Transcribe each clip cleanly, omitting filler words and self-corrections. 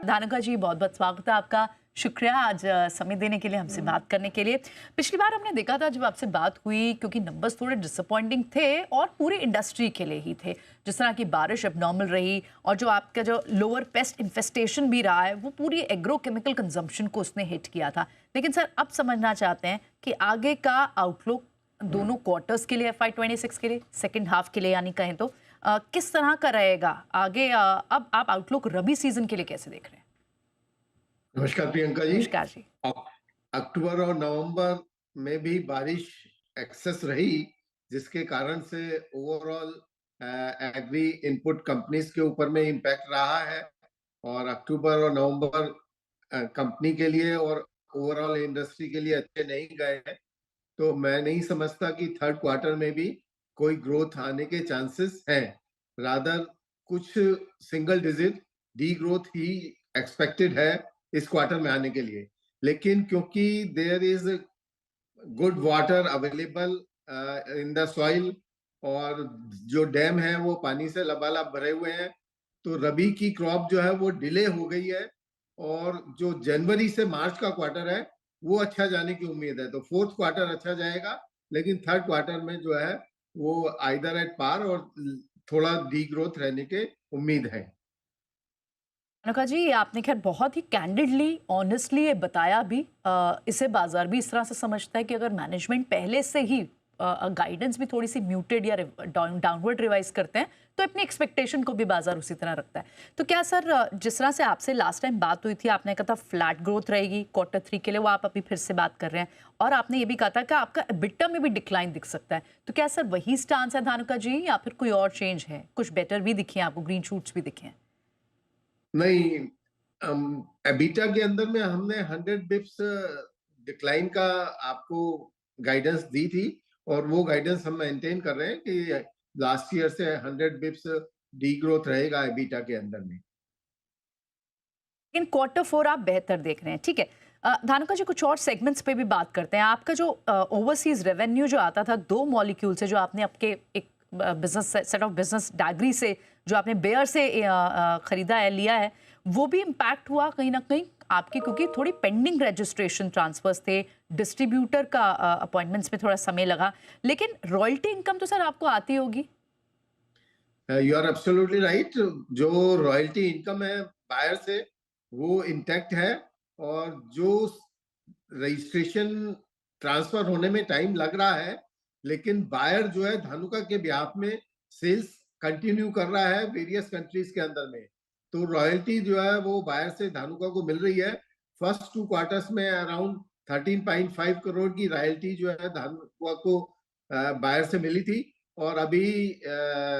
धानुका जी, बहुत बहुत स्वागत है आपका। शुक्रिया आज समय देने के लिए, हमसे बात करने के लिए। पिछली बार हमने देखा था जब आपसे बात हुई, क्योंकि नंबर्स थोड़े डिसअपॉइंटिंग थे और पूरी इंडस्ट्री के लिए ही थे। जिस तरह की बारिश एबनॉर्मल रही और जो आपका जो लोअर पेस्ट इन्फेस्टेशन भी रहा है, वो पूरी एग्रोकेमिकल कंजम्पशन को उसने हिट किया था। लेकिन सर, अब समझना चाहते हैं कि आगे का आउटलुक दोनों क्वार्टर्स के लिए, FY26 के लिए, सेकेंड हाफ के लिए यानी कहें तो किस तरह का रहेगा आगे? अब आप आउटलुक रबी सीजन के लिए कैसे देख रहे हैं? नमस्कार प्रियंका जी। नमस्कार जी। अक्टूबर और नवंबर में भी बारिश एक्सेस रही, जिसके कारण से ओवरऑल एग्री इनपुट कंपनीज के ऊपर में इम्पैक्ट रहा है। और अक्टूबर और नवंबर कंपनी के लिए और ओवरऑल इंडस्ट्री के लिए अच्छे नहीं गए हैं। तो मैं नहीं समझता कि थर्ड क्वार्टर में भी कोई ग्रोथ आने के चांसेस हैं। रादर कुछ सिंगल डिजिट डी ग्रोथ ही एक्सपेक्टेड है इस क्वार्टर में आने के लिए। लेकिन क्योंकि there is good water available in the soil और जो डैम है वो पानी से लबालब भरे हुए हैं, तो रबी की क्रॉप जो है वो डिले हो गई है। और जो जनवरी से मार्च का क्वार्टर है वो अच्छा जाने की उम्मीद है। तो फोर्थ क्वार्टर अच्छा जाएगा, लेकिन थर्ड क्वार्टर में जो है वो आइदर एट पार और थोड़ा डी ग्रोथ रहने के उम्मीद है। अनुका जी, आपने खैर बहुत ही कैंडिडली, ऑनेस्टली ये बताया भी। इसे बाजार भी इस तरह से समझता है कि अगर मैनेजमेंट पहले से ही गाइडेंस भी थोड़ी सी म्यूटेड या डाउनवर्ड रिवाइज करते हैं, तो अपनी एक्सपेक्टेशन को भी बाजार उसी तरह रखता है। तो क्या सर, जिस तरह से आपसे लास्ट टाइम बात हुई थी, आपने कहा था फ्लैट ग्रोथ रहेगी Q3 के लिए, वो आप अभी फिर से बात कर रहे हैं, और आपने ये भी कहा था कि आपका EBITDA में भी डिक्लाइन दिख सकता है। तो क्या सर वही स्टांस है धानुका जी, या फिर कोई और चेंज है? कुछ बेटर भी दिखे हैं आपको, ग्रीन शूट्स भी दिखे हैं? नहीं, एबिटा के अंदर में हमने 100 बिप्स डिक्लाइन का आपको गाइडेंस दी थी, और वो गाइडेंस हम मेंटेन कर रहे हैं कि लास्ट ईयर से 100 बिप्स डी ग्रोथ रहेगा एबिटा के अंदर में। लेकिन Q4 आप बेहतर देख रहे हैं, ठीक है। धानुका जी, कुछ और सेगमेंट्स पे भी बात करते हैं। आपका जो ओवरसीज रेवेन्यू जो आता था 2 मॉलिक्यूल से, जो आपने आपके एक बिजनेस सेट ऑफ बिजनेस डायग्री से, जो आपने बेयर से खरीदा है, लिया है, वो भी इम्पैक्ट हुआ कहीं ना कहीं आपकी, क्योंकि थोड़ी पेंडिंग रजिस्ट्रेशन ट्रांसफर्स थे, डिस्ट्रीब्यूटर का अपॉइंटमेंट्स में थोड़ा समय लगा, लेकिन रॉयल्टी इनकम तो सर आपको आती होगी। You are absolutely right. जो रॉयल्टी इनकम है बायर से, वो इंटैक्ट है। और जो रजिस्ट्रेशन ट्रांसफर होने में टाइम लग रहा है, लेकिन बायर जो है धानुका के ब्याह में सेल्स कंटिन्यू कर रहा है वेरियस कंट्रीज के अंदर में। तो रॉयल्टी जो है वो बायर से धानुका को मिल रही है। फर्स्ट 2 क्वार्टर्स में अराउंड 13.5 करोड़ की रॉयल्टी जो है धानुका को बायर से मिली थी। और अभी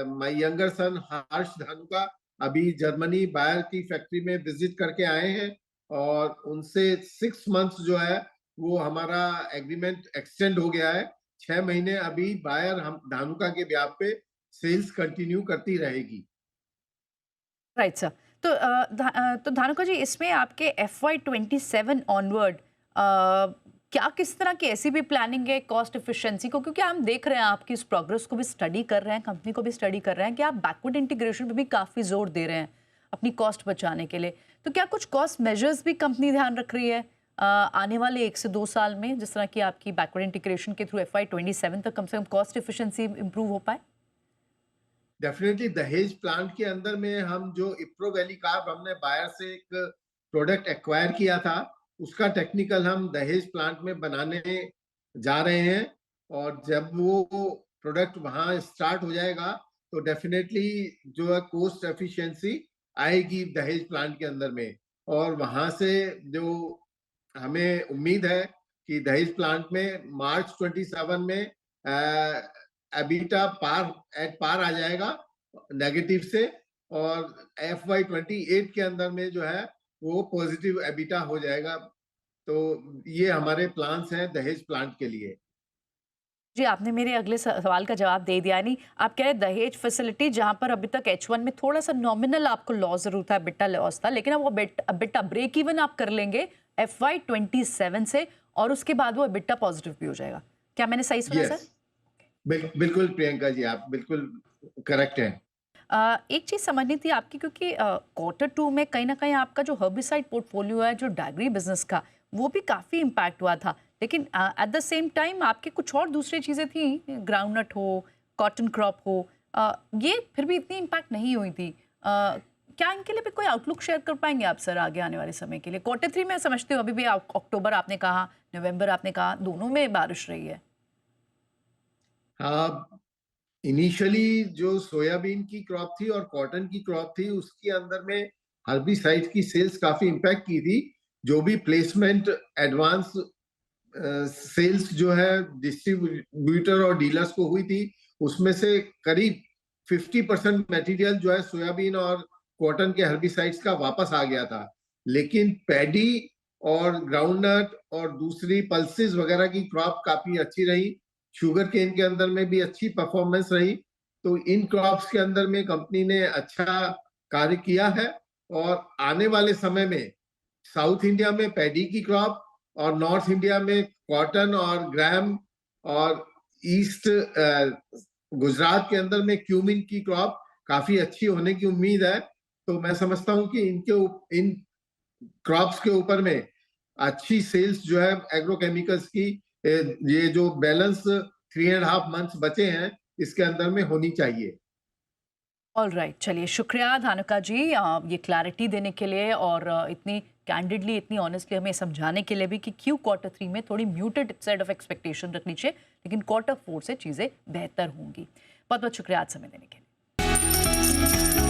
माय यंगर सन हर्ष धानुका अभी जर्मनी बायर की फैक्ट्री में विजिट करके आए हैं, और उनसे 6 मंथ्स जो है वो हमारा एग्रीमेंट एक्सटेंड हो गया है। 6 महीने अभी बायर हम धानुका के ब्याह पे सेल्स कंटिन्यू करती रहेगी। Right sir. तो तो धानुका जी, इसमें आपके FY27 ऑनवर्ड क्या किस तरह की ऐसी भी प्लानिंग है कॉस्ट एफिशिएंसी को? क्योंकि हम देख रहे हैं आपकी इस प्रोग्रेस को भी स्टडी कर रहे हैं, कंपनी को भी स्टडी कर रहे हैं कि आप बैकवर्ड इंटीग्रेशन पे भी काफ़ी जोर दे रहे हैं अपनी कॉस्ट बचाने के लिए। तो क्या कुछ कॉस्ट मेजर्स भी कंपनी ध्यान रख रही है आने वाले 1 से 2 साल में, जिस तरह की आपकी बैकवर्ड इंटीग्रेशन के थ्रू FY27 तक कम से कम कॉस्ट एफिशिएंसी इंप्रूव हो पाए? डेफिनेटली दहेज प्लांट के अंदर में हम जो इप्रो वैली कार्ब हमने बायर से एक प्रोडक्ट एक्वायर किया था, उसका टेक्निकल हम दहेज प्लांट में बनाने जा रहे हैं। और जब वो प्रोडक्ट वहां स्टार्ट हो जाएगा, तो डेफिनेटली जो है कोस्ट एफिशिएंसी आएगी दहेज प्लांट के अंदर में। और वहां से जो हमें उम्मीद है कि दहेज प्लांट में मार्च 27 में एबिटा पार एट पार आ जाएगा नेगेटिव से। और FY28 के अंदर में जो है वो पॉजिटिव एबिटा हो जाएगा। तो ये हमारे प्लान्स हैं दहेज प्लांट के लिए। जी, आपने मेरे अगले सवाल का जवाब दे दिया। यानी आप कह रहे हैं दहेज फैसिलिटी, जहाँ पर अभी तक H1 में थोड़ा-सा नॉमिनल आपको लॉस ज़रूर था, एबिटा लॉस था, लेकिन अब वो एबिटा ब्रेक इवन आप कर लेंगे FY27 से, और उसके बाद वो एबिटा पॉजिटिव भी हो जाएगा। क्या मैंने सही सुना यस, सर? बिल्कुल प्रियंका जी, आप बिल्कुल करेक्ट हैं। एक चीज़ समझनी थी आपकी, क्योंकि क्वार्टर टू में कहीं ना कहीं आपका जो हर्बिसाइड पोर्टफोलियो है, जो डायग्री बिजनेस का, वो भी काफ़ी इम्पैक्ट हुआ था। लेकिन एट द सेम टाइम आपके कुछ और दूसरी चीज़ें थी, ग्राउंडनट हो, कॉटन क्रॉप हो, ये फिर भी इतनी इम्पैक्ट नहीं हुई थी। क्या इनके लिए भी कोई आउटलुक शेयर कर पाएंगे आप सर आगे आने वाले समय के लिए? क्वार्टर थ्री में समझते हो, अभी भी अक्टूबर आपने कहा, नवंबर आपने कहा, दोनों में बारिश रही है। हाँ, इनिशियली जो सोयाबीन की क्रॉप थी और कॉटन की क्रॉप थी, उसके अंदर में हर्बिसाइड की सेल्स काफी इम्पैक्ट की थी। जो भी प्लेसमेंट एडवांस सेल्स जो है डिस्ट्रीब्यूटर और डीलर्स को हुई थी, उसमें से करीब 50% मटेरियल जो है सोयाबीन और कॉटन के हर्बिसाइड्स का वापस आ गया था। लेकिन पैडी और ग्राउंडनट और दूसरी पल्सेस वगैरह की क्रॉप काफी अच्छी रही। शुगर केन के अंदर में भी अच्छी परफॉर्मेंस रही। तो इन क्रॉप्स के अंदर में कंपनी ने अच्छा कार्य किया है। और आने वाले समय में साउथ इंडिया में पैडी की क्रॉप और नॉर्थ इंडिया में कॉटन और ग्राम, और ईस्ट गुजरात के अंदर में क्यूमिन की क्रॉप काफी अच्छी होने की उम्मीद है। तो मैं समझता हूं कि इन क्रॉप्स के ऊपर में अच्छी सेल्स जो है एग्रोकेमिकल्स की, ये जो बैलेंस 3.5 मंथ्स बचे हैं, इसके अंदर में होनी चाहिए। ऑल राइट, चलिए शुक्रिया धानुका जी, ये क्लैरिटी देने के लिए और इतनी कैंडिडली, इतनी ऑनेस्टली हमें समझाने के लिए भी कि क्यों क्वार्टर थ्री में थोड़ी म्यूटेड सेट ऑफ एक्सपेक्टेशन रखनी चाहिए, लेकिन क्वार्टर फोर से चीज़ें बेहतर होंगी। बहुत बहुत शुक्रिया आज समय देने के लिए।